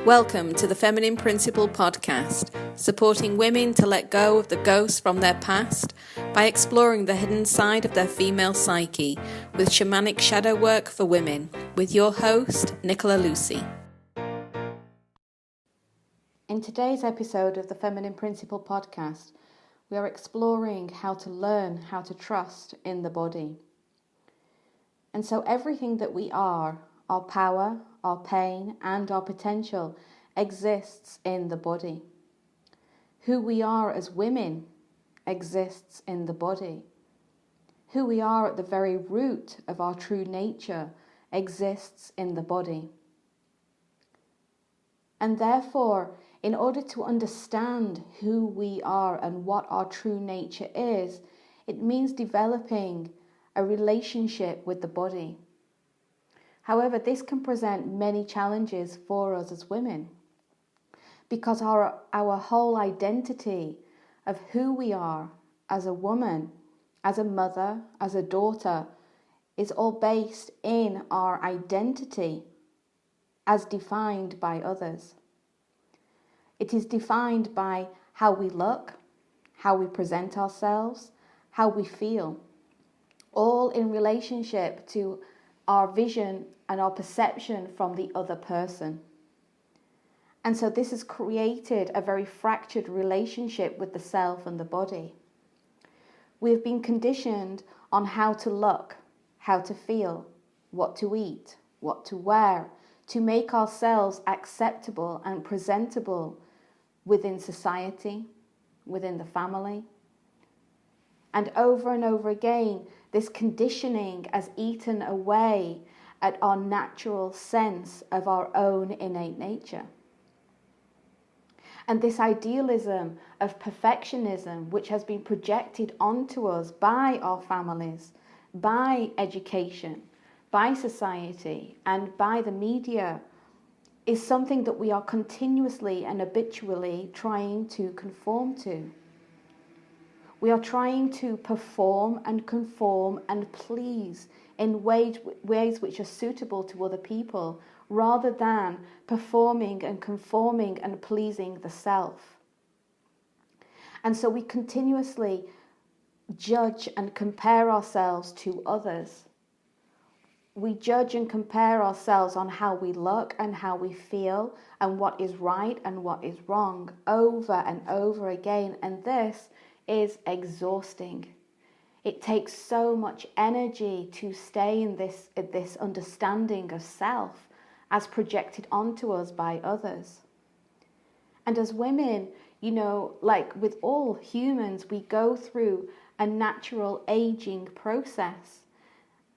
Welcome to the Feminine Principle podcast, supporting women to let go of the ghosts from their past by exploring the hidden side of their female psyche with shamanic shadow work for women, with your host, Nicola Lucy. In today's episode of the Feminine Principle podcast, we are exploring how to learn how to trust in the body. And so everything that we are, our power, our pain, and our potential exists in the body. Who we are as women exists in the body. Who we are at the very root of our true nature exists in the body. And therefore, in order to understand who we are and what our true nature is, it means developing a relationship with the body. However, this can present many challenges for us as women because our whole identity of who we are as a woman, as a mother, as a daughter, is all based in our identity as defined by others. It is defined by how we look, how we present ourselves, how we feel, all in relationship to our vision and our perception from the other person. And so this has created a very fractured relationship with the self and the body. We have been conditioned on how to look, how to feel, what to eat, what to wear, to make ourselves acceptable and presentable within society, within the family. And over again, this conditioning has eaten away at our natural sense of our own innate nature. And this idealism of perfectionism, which has been projected onto us by our families, by education, by society, and by the media, is something that we are continuously and habitually trying to conform to. We are trying to perform and conform and please in ways which are suitable to other people, rather than performing and conforming and pleasing the self. And so we continuously judge and compare ourselves to others. We judge and compare ourselves on how we look and how we feel and what is right and what is wrong over and over again. And this is exhausting. It takes so much energy to stay in this understanding of self as projected onto us by others. And as women, like with all humans, we go through a natural aging process.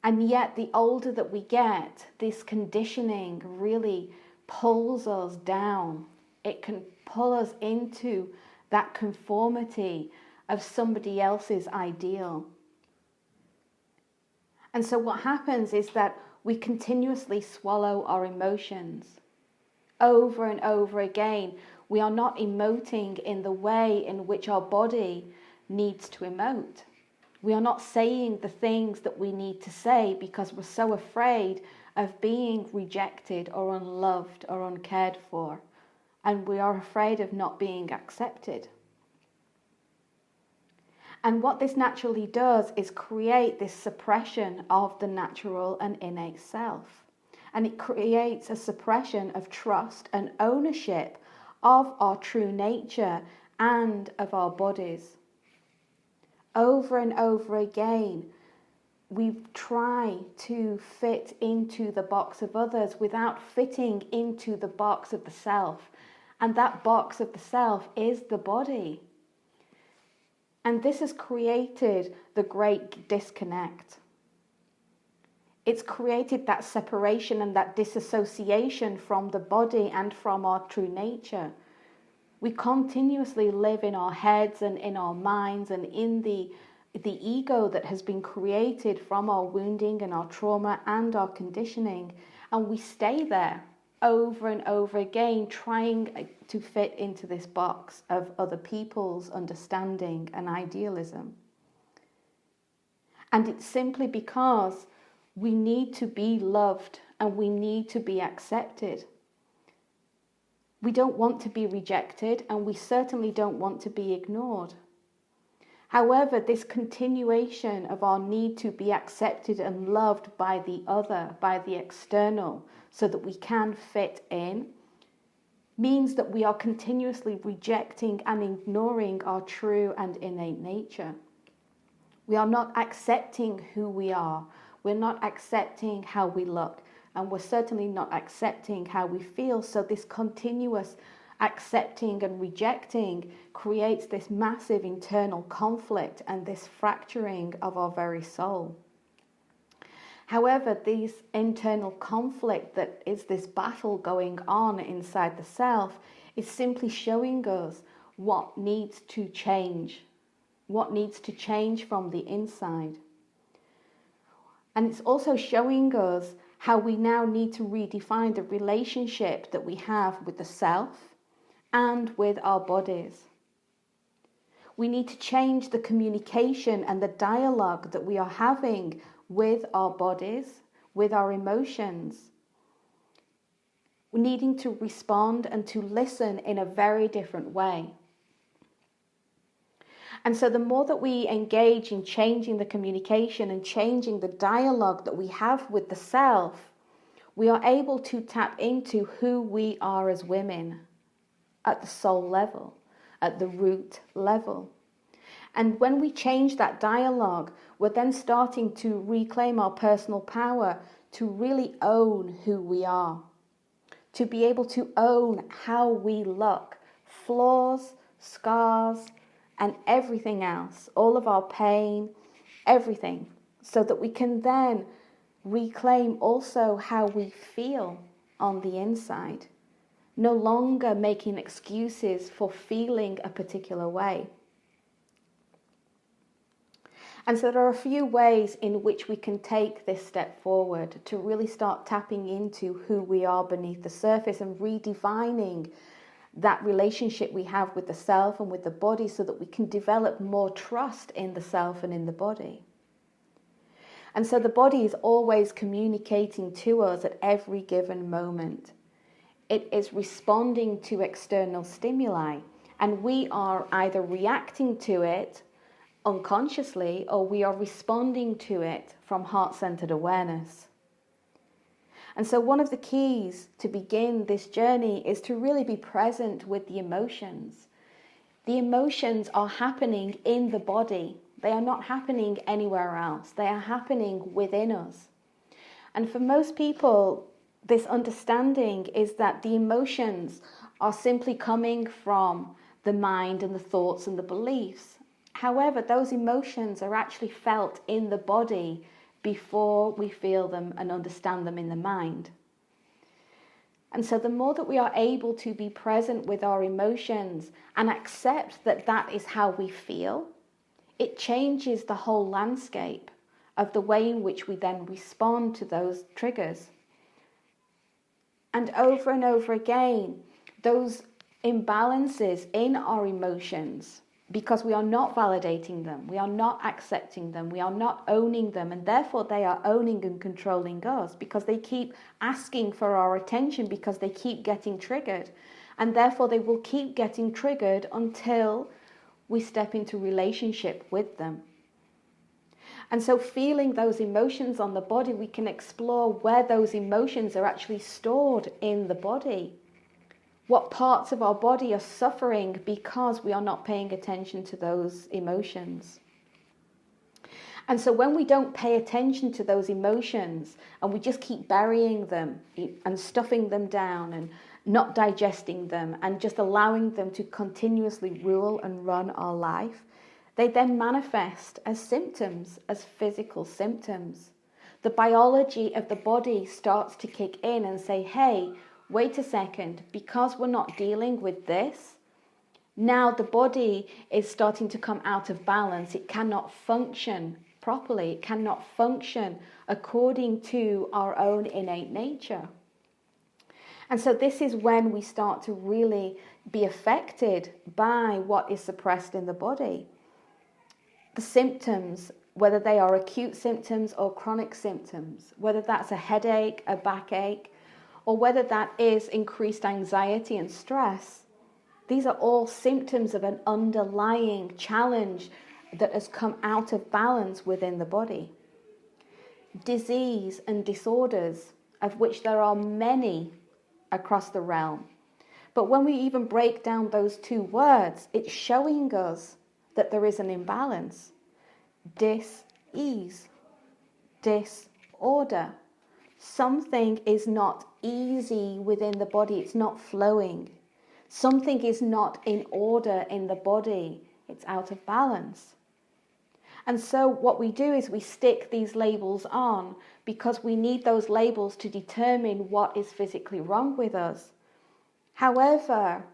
And yet the older that we get, this conditioning really pulls us down. It can pull us into that conformity of somebody else's ideal. And so what happens is that we continuously swallow our emotions. Over and over again, we are not emoting in the way in which our body needs to emote. We are not saying the things that we need to say because we're so afraid of being rejected or unloved or uncared for. And we are afraid of not being accepted. And what this naturally does is create this suppression of the natural and innate self. And it creates a suppression of trust and ownership of our true nature and of our bodies. Over and over again, we try to fit into the box of others without fitting into the box of the self. And that box of the self is the body. And this has created the great disconnect. It's created that separation and that disassociation from the body and from our true nature. We continuously live in our heads and in our minds and in the ego that has been created from our wounding and our trauma and our conditioning. And we stay there over and over again, trying to fit into this box of other people's understanding and idealism. And it's simply because we need to be loved and we need to be accepted. We don't want to be rejected, and we certainly don't want to be ignored. However, this continuation of our need to be accepted and loved by the other, by the external, so that we can fit in, means that we are continuously rejecting and ignoring our true and innate nature. We are not accepting who we are. We're not accepting how we look. And we're certainly not accepting how we feel. So this continuous accepting and rejecting creates this massive internal conflict and this fracturing of our very soul. However, this internal conflict that is this battle going on inside the self is simply showing us what needs to change from the inside. And it's also showing us how we now need to redefine the relationship that we have with the self and with our bodies. We need to change the communication and the dialogue that we are having with our bodies, with our emotions. We're needing to respond and to listen in a very different way. And so the more that we engage in changing the communication and changing the dialogue that we have with the self, we are able to tap into who we are as women at the soul level, at the root level. And when we change that dialogue, we're then starting to reclaim our personal power to really own who we are, to be able to own how we look, flaws, scars, and everything else, all of our pain, everything, so that we can then reclaim also how we feel on the inside, no longer making excuses for feeling a particular way. And so there are a few ways in which we can take this step forward to really start tapping into who we are beneath the surface and redefining that relationship we have with the self and with the body so that we can develop more trust in the self and in the body. And so the body is always communicating to us at every given moment. It is responding to external stimuli, and we are either reacting to it unconsciously or we are responding to it from heart-centered awareness. And so one of the keys to begin this journey is to really be present with the emotions. The emotions are happening in the body. They are not happening anywhere else. They are happening within us. And for most people, this understanding is that the emotions are simply coming from the mind and the thoughts and the beliefs. However, those emotions are actually felt in the body before we feel them and understand them in the mind. And so the more that we are able to be present with our emotions and accept that that is how we feel, it changes the whole landscape of the way in which we then respond to those triggers. And over again, those imbalances in our emotions, because we are not validating them, we are not accepting them, we are not owning them, and therefore they are owning and controlling us because they keep asking for our attention because they keep getting triggered, and therefore they will keep getting triggered until we step into relationship with them. And so feeling those emotions on the body, we can explore where those emotions are actually stored in the body. What parts of our body are suffering because we are not paying attention to those emotions. And so when we don't pay attention to those emotions and we just keep burying them and stuffing them down and not digesting them and just allowing them to continuously rule and run our life, they then manifest as symptoms, as physical symptoms. The biology of the body starts to kick in and say, hey, wait a second, because we're not dealing with this, now the body is starting to come out of balance. It cannot function properly. It cannot function according to our own innate nature. And so this is when we start to really be affected by what is suppressed in the body. The symptoms, whether they are acute symptoms or chronic symptoms, whether that's a headache, a backache, or whether that is increased anxiety and stress, these are all symptoms of an underlying challenge that has come out of balance within the body. Disease and disorders, of which there are many across the realm. But when we even break down those two words, it's showing us that there is an imbalance. Dis-ease, disorder. Something is not easy within the body, it's not flowing. Something is not in order in the body, it's out of balance. And so what we do is we stick these labels on because we need those labels to determine what is physically wrong with us. However,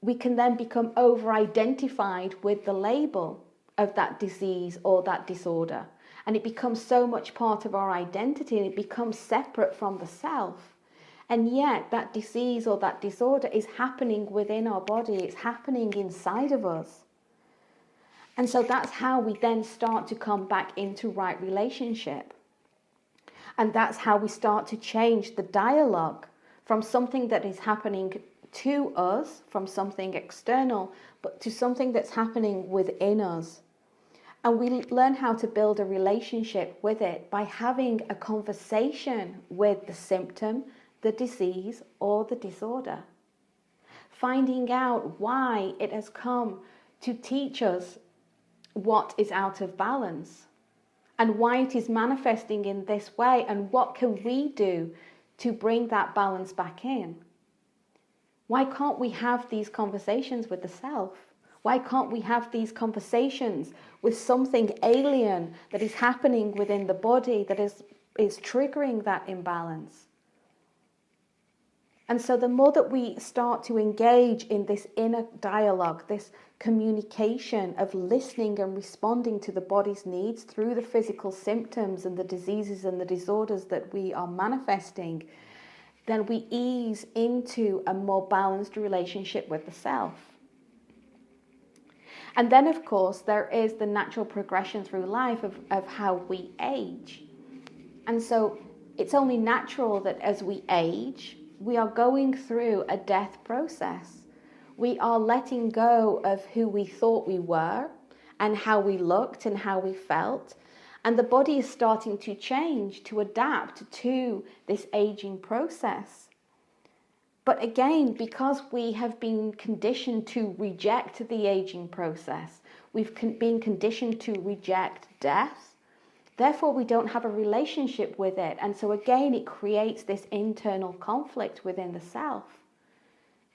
we can then become over-identified with the label of that disease or that disorder. And it becomes so much part of our identity, and it becomes separate from the self. And yet that disease or that disorder is happening within our body. It's happening inside of us. And so that's how we then start to come back into right relationship. And that's how we start to change the dialogue from something that is happening to us, from something external, but to something that's happening within us. And we learn how to build a relationship with it by having a conversation with the symptom, the disease, or the disorder. Finding out why it has come to teach us what is out of balance and why it is manifesting in this way, and what can we do to bring that balance back in. Why can't we have these conversations with the self? Why can't we have these conversations with something alien that is happening within the body that is triggering that imbalance? And so the more that we start to engage in this inner dialogue, this communication of listening and responding to the body's needs through the physical symptoms and the diseases and the disorders that we are manifesting, then we ease into a more balanced relationship with the self. And then, of course, there is the natural progression through life of how we age. And so it's only natural that as we age, we are going through a death process. We are letting go of who we thought we were and how we looked and how we felt. And the body is starting to change, to adapt to this aging process. But again, because we have been conditioned to reject the aging process, we've been conditioned to reject death, therefore we don't have a relationship with it. And so again, it creates this internal conflict within the self.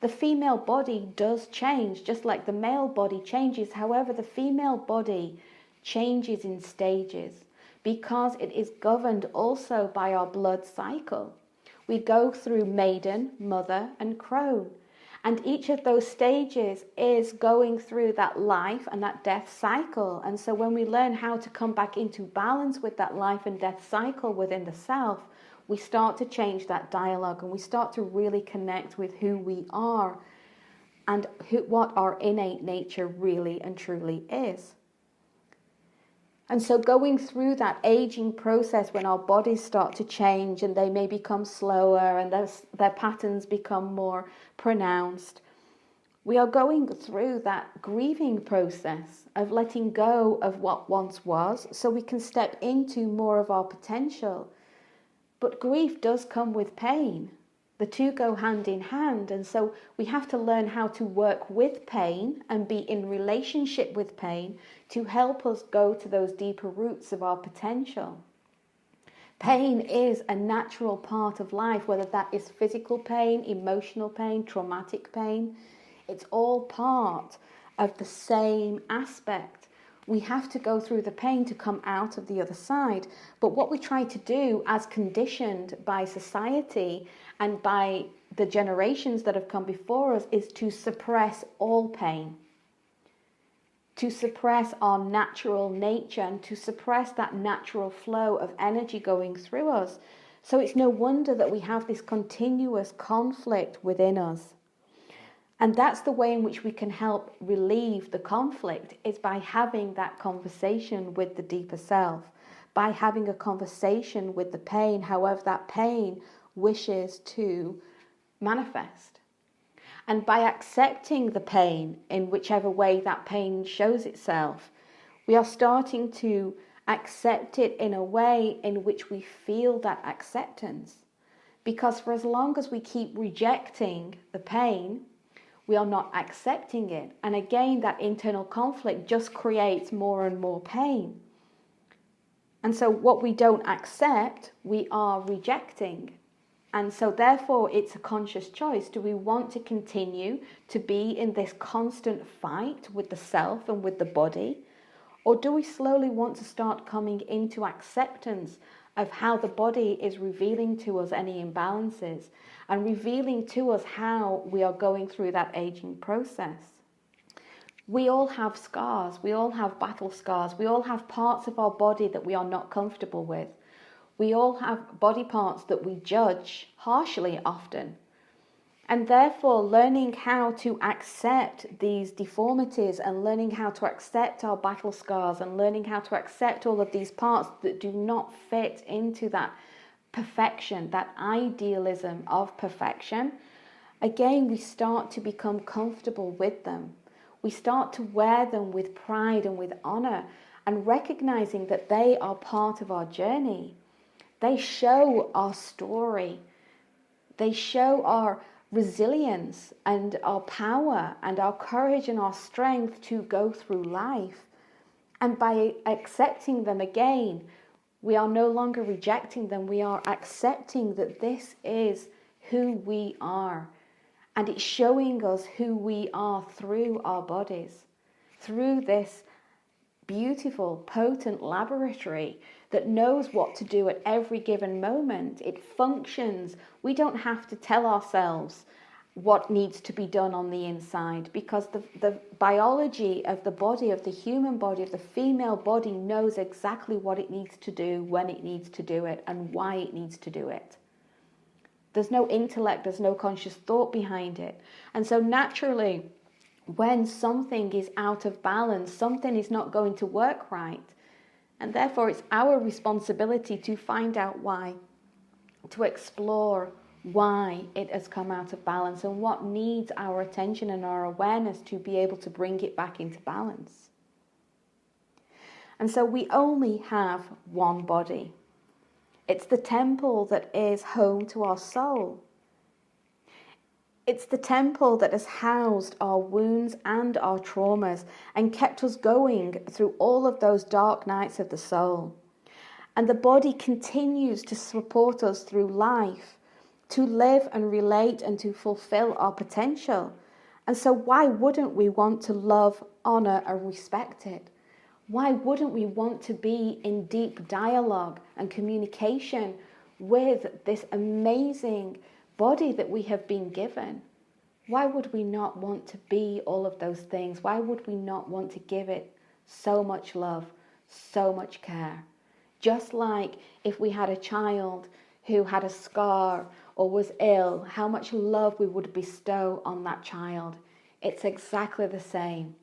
The female body does change, just like the male body changes. However, the female body changes in stages because it is governed also by our blood cycle. We go through maiden, mother, and crone. And each of those stages is going through that life and that death cycle. And so when we learn how to come back into balance with that life and death cycle within the self, we start to change that dialogue, and we start to really connect with who we are and what our innate nature really and truly is. And so going through that aging process, when our bodies start to change and they may become slower and their patterns become more pronounced, we are going through that grieving process of letting go of what once was so we can step into more of our potential. But grief does come with pain. The two go hand in hand, and so we have to learn how to work with pain and be in relationship with pain to help us go to those deeper roots of our potential. Pain is a natural part of life, whether that is physical pain, emotional pain, traumatic pain. It's all part of the same aspect. We have to go through the pain to come out of the other side. But what we try to do, as conditioned by society and by the generations that have come before us, is to suppress all pain, to suppress our natural nature and to suppress that natural flow of energy going through us. So it's no wonder that we have this continuous conflict within us. And that's the way in which we can help relieve the conflict, is by having that conversation with the deeper self, by having a conversation with the pain. However, that pain wishes to manifest. And by accepting the pain in whichever way that pain shows itself, we are starting to accept it in a way in which we feel that acceptance. Because for as long as we keep rejecting the pain, we are not accepting it. And again, that internal conflict just creates more and more pain. And so what we don't accept, we are rejecting. And so therefore, it's a conscious choice. Do we want to continue to be in this constant fight with the self and with the body? Or do we slowly want to start coming into acceptance of how the body is revealing to us any imbalances and revealing to us how we are going through that aging process? We all have scars. We all have battle scars. We all have parts of our body that we are not comfortable with. We all have body parts that we judge harshly often. And therefore, learning how to accept these deformities and learning how to accept our battle scars and learning how to accept all of these parts that do not fit into that perfection, that idealism of perfection, again, we start to become comfortable with them. We start to wear them with pride and with honor and recognizing that they are part of our journey. They show our story. They show our resilience and our power and our courage and our strength to go through life. And by accepting them again, we are no longer rejecting them. We are accepting that this is who we are. And it's showing us who we are through our bodies, through this beautiful, potent laboratory that knows what to do at every given moment. It functions. We don't have to tell ourselves what needs to be done on the inside because the biology of the body, of the human body, of the female body knows exactly what it needs to do, when it needs to do it, and why it needs to do it. There's no intellect, there's no conscious thought behind it. And so naturally, when something is out of balance, something is not going to work right. And therefore, it's our responsibility to find out why, to explore why it has come out of balance and what needs our attention and our awareness to be able to bring it back into balance. And so we only have one body. It's the temple that is home to our soul. It's the temple that has housed our wounds and our traumas and kept us going through all of those dark nights of the soul. And the body continues to support us through life, to live and relate and to fulfill our potential. And so why wouldn't we want to love, honor, and respect it? Why wouldn't we want to be in deep dialogue and communication with this amazing body that we have been given? Why would we not want to be all of those things? Why would we not want to give it so much love, so much care? Just like if we had a child who had a scar or was ill, how much love we would bestow on that child. It's exactly the same.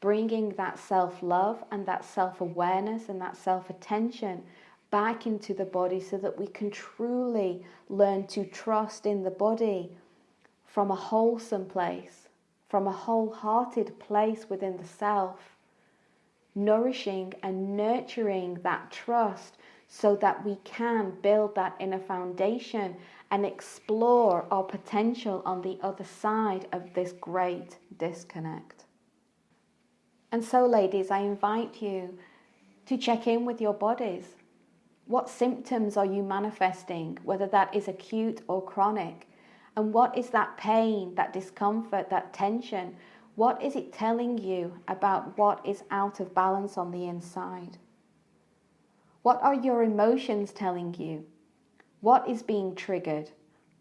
Bringing that self-love and that self-awareness and that self-attention back into the body so that we can truly learn to trust in the body from a wholesome place, from a wholehearted place within the self, nourishing and nurturing that trust so that we can build that inner foundation and explore our potential on the other side of this great disconnect. And so, ladies, I invite you to check in with your bodies. What symptoms are you manifesting, whether that is acute or chronic? And what is that pain, that discomfort, that tension? What is it telling you about what is out of balance on the inside? What are your emotions telling you? What is being triggered?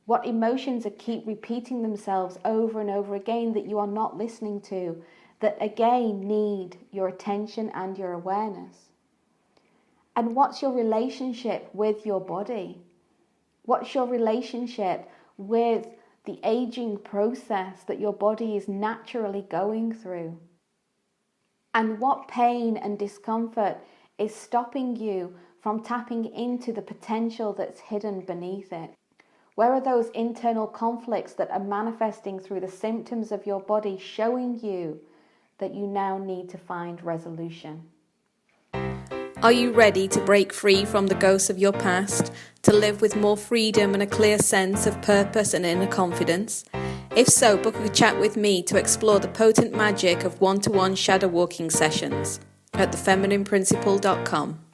What emotions keep repeating themselves over and over again that you are not listening to, that again need your attention and your awareness? And what's your relationship with your body? What's your relationship with the aging process that your body is naturally going through? And what pain and discomfort is stopping you from tapping into the potential that's hidden beneath it? Where are those internal conflicts that are manifesting through the symptoms of your body, showing you that you now need to find resolution? Are you ready to break free from the ghosts of your past, to live with more freedom and a clear sense of purpose and inner confidence? If so, book a chat with me to explore the potent magic of one-to-one shadow walking sessions at thefeminineprinciple.com.